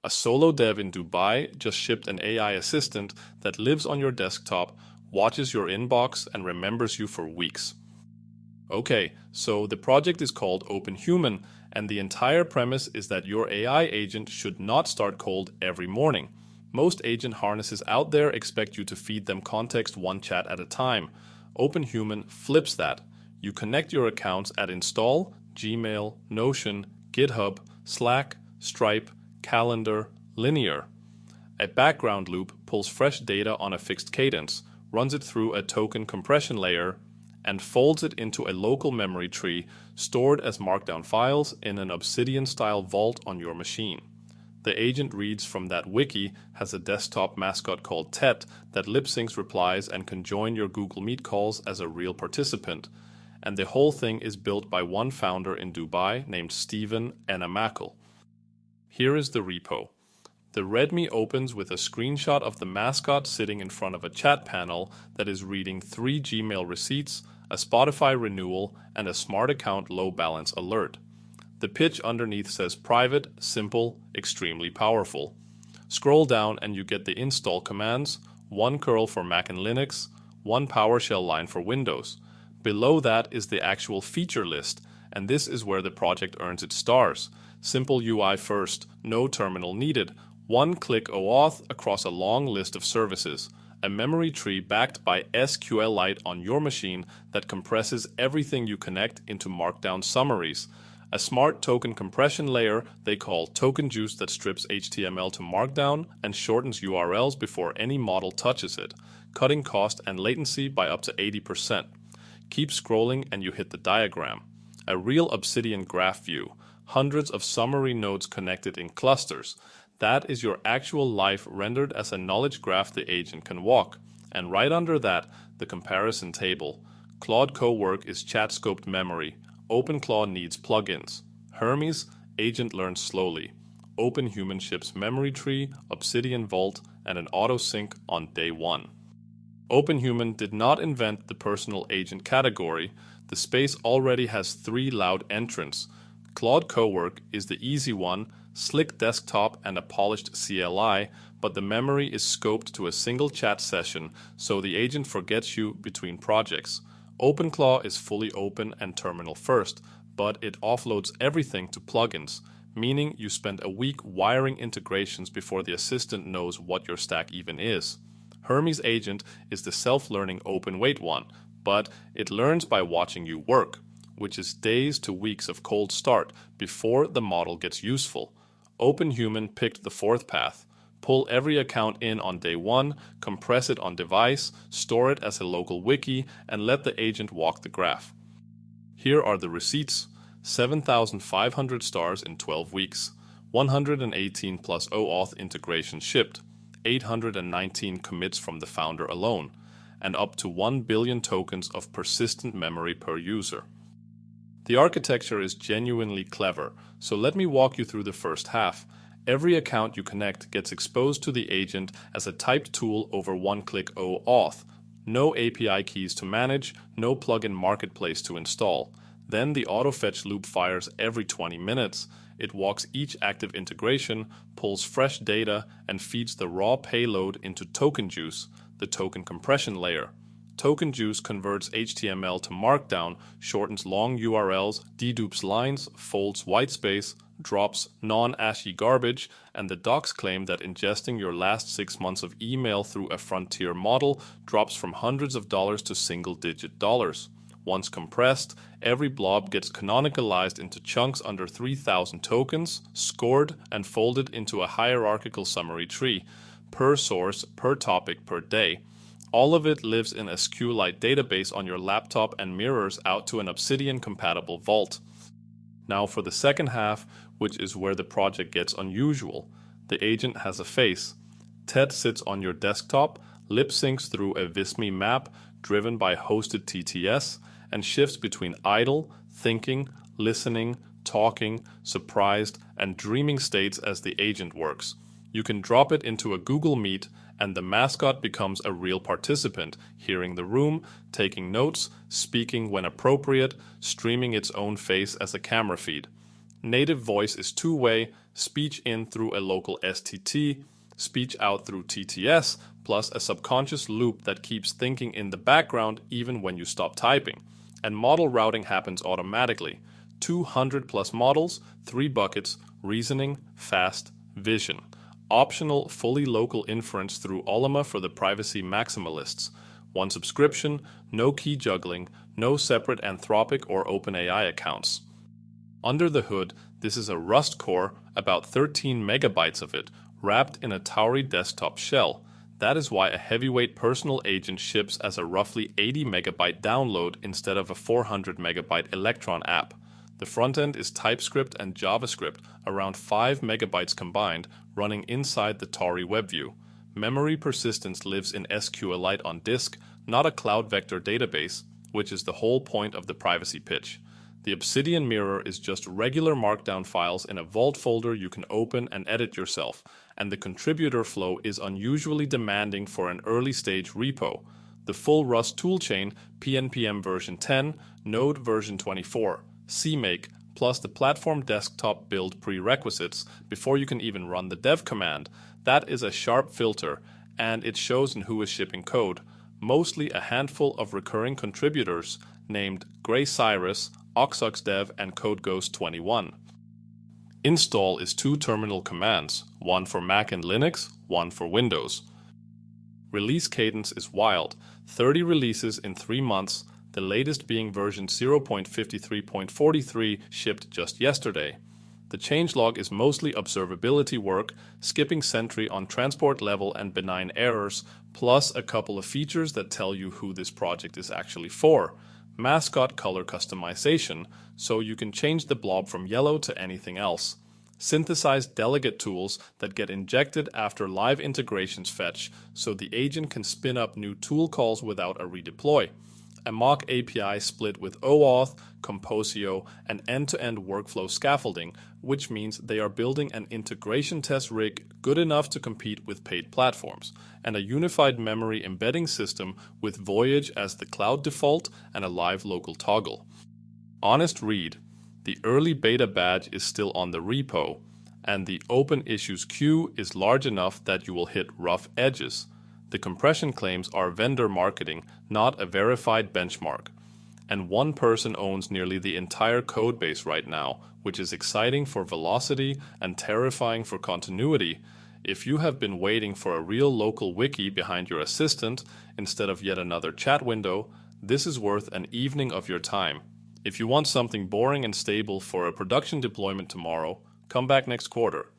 A solo dev in Dubai just shipped an AI assistant that lives on your desktop, watches your inbox, and remembers you for weeks. Okay, so the project is called Open Human, and the entire premise is that your AI agent should not start cold every morning. Most agent harnesses out there expect you to feed them context one chat at a time. Open Human flips that. You connect your accounts at install, Gmail, Notion, GitHub, Slack, Stripe, Calendar, Linear. A background loop pulls fresh data on a fixed cadence, runs it through a token compression layer, and folds it into a local memory tree stored as markdown files in an Obsidian-style vault on your machine. The agent reads from that wiki, has a desktop mascot called Tet that lip-syncs replies and can join your Google Meet calls as a real participant. And the whole thing is built by one founder in Dubai named Stephen Enamakel. Here is the repo. The README opens with a screenshot of the mascot sitting in front of a chat panel that is reading 3 Gmail receipts, a Spotify renewal, and a smart account low balance alert. The pitch underneath says private, simple, extremely powerful. Scroll down and you get the install commands, one curl for Mac and Linux, one PowerShell line for Windows. Below that is the actual feature list, and this is where the project earns its stars. Simple UI first, no terminal needed, one-click OAuth across a long list of services, a memory tree backed by SQLite on your machine that compresses everything you connect into markdown summaries, a smart token compression layer they call Token Juice that strips HTML to markdown and shortens URLs before any model touches it, cutting cost and latency by up to 80%. Keep scrolling and you hit the diagram. A real Obsidian graph view, hundreds of summary nodes connected in clusters. That is your actual life rendered as a knowledge graph the agent can walk. And right under that, the comparison table. Claude Cowork is chat-scoped memory. OpenClaw needs plugins. Hermes, agent learns slowly. Open Human ships memory tree, Obsidian Vault, and an auto-sync on day 1. Open Human did not invent the personal agent category. The space already has 3 loud entrants. Claude Cowork is the easy one, slick desktop and a polished CLI, but the memory is scoped to a single chat session, so the agent forgets you between projects. OpenClaw is fully open and terminal first, but it offloads everything to plugins, meaning you spend a week wiring integrations before the assistant knows what your stack even is. Hermes agent is the self-learning open weight one, but it learns by watching you work, which is days to weeks of cold start before the model gets useful. Open Human picked the 4th path. Pull every account in on day 1, compress it on device, store it as a local wiki, and let the agent walk the graph. Here are the receipts: 7,500 stars in 12 weeks, 118 plus OAuth integration shipped, 819 commits from the founder alone, and up to 1 billion tokens of persistent memory per user. The architecture is genuinely clever, so let me walk you through the first half. Every account you connect gets exposed to the agent as a typed tool over one-click OAuth. No API keys to manage, no plugin marketplace to install. Then the auto-fetch loop fires every 20 minutes. It walks each active integration, pulls fresh data, and feeds the raw payload into Token Juice, the token compression layer. Token Juice converts HTML to Markdown, shortens long URLs, dedupes lines, folds whitespace, drops non-ashy garbage, and the docs claim that ingesting your last 6 months of email through a frontier model drops from hundreds of dollars to single-digit dollars. Once compressed, every blob gets canonicalized into chunks under 3,000 tokens, scored, and folded into a hierarchical summary tree, per source, per topic, per day. All of it lives in a SQLite database on your laptop and mirrors out to an Obsidian-compatible vault. Now for the second half, which is where the project gets unusual. The agent has a face. Ted sits on your desktop, lip-syncs through a Visme map driven by hosted TTS, and shifts between idle, thinking, listening, talking, surprised, and dreaming states as the agent works. You can drop it into a Google Meet, and the mascot becomes a real participant, hearing the room, taking notes, speaking when appropriate, streaming its own face as a camera feed. Native voice is two-way, speech in through a local STT, speech out through TTS, plus a subconscious loop that keeps thinking in the background even when you stop typing. And model routing happens automatically. 200 plus models, 3 buckets, reasoning, fast, vision. Optional fully local inference through Ollama for the privacy maximalists. 1 subscription, no key juggling, no separate Anthropic or OpenAI accounts. Under the hood, this is a Rust core, about 13 megabytes of it, wrapped in a Tauri desktop shell. That is why a heavyweight personal agent ships as a roughly 80 megabyte download instead of a 400 megabyte Electron app. The front end is TypeScript and JavaScript, around 5 megabytes combined, running inside the Tauri WebView. Memory persistence lives in SQLite on disk, not a cloud vector database, which is the whole point of the privacy pitch. The Obsidian mirror is just regular Markdown files in a Vault folder you can open and edit yourself, and the contributor flow is unusually demanding for an early-stage repo. The full Rust toolchain, PNPM version 10, Node version 24, CMake, plus the platform desktop build prerequisites before you can even run the dev command. That is a sharp filter, and it shows in who is shipping code. Mostly a handful of recurring contributors named Gray Cyrus, OxoxDev, and CodeGhost21. Install is 2 terminal commands, one for Mac and Linux, one for Windows. Release cadence is wild, 30 releases in 3 months, the latest being version 0.53.43 shipped just yesterday. The changelog is mostly observability work, skipping Sentry on transport level and benign errors, plus a couple of features that tell you who this project is actually for. Mascot color customization, so you can change the blob from yellow to anything else. Synthesized delegate tools that get injected after live integrations fetch, so the agent can spin up new tool calls without a redeploy. A mock API split with OAuth, Composio, and end-to-end workflow scaffolding, which means they are building an integration test rig good enough to compete with paid platforms, and a unified memory embedding system with Voyage as the cloud default and a live local toggle. Honest read, the early beta badge is still on the repo, and the open issues queue is large enough that you will hit rough edges. The compression claims are vendor marketing, not a verified benchmark. And one person owns nearly the entire codebase right now, which is exciting for velocity and terrifying for continuity. If you have been waiting for a real local wiki behind your assistant instead of yet another chat window, this is worth an evening of your time. If you want something boring and stable for a production deployment tomorrow, come back next quarter.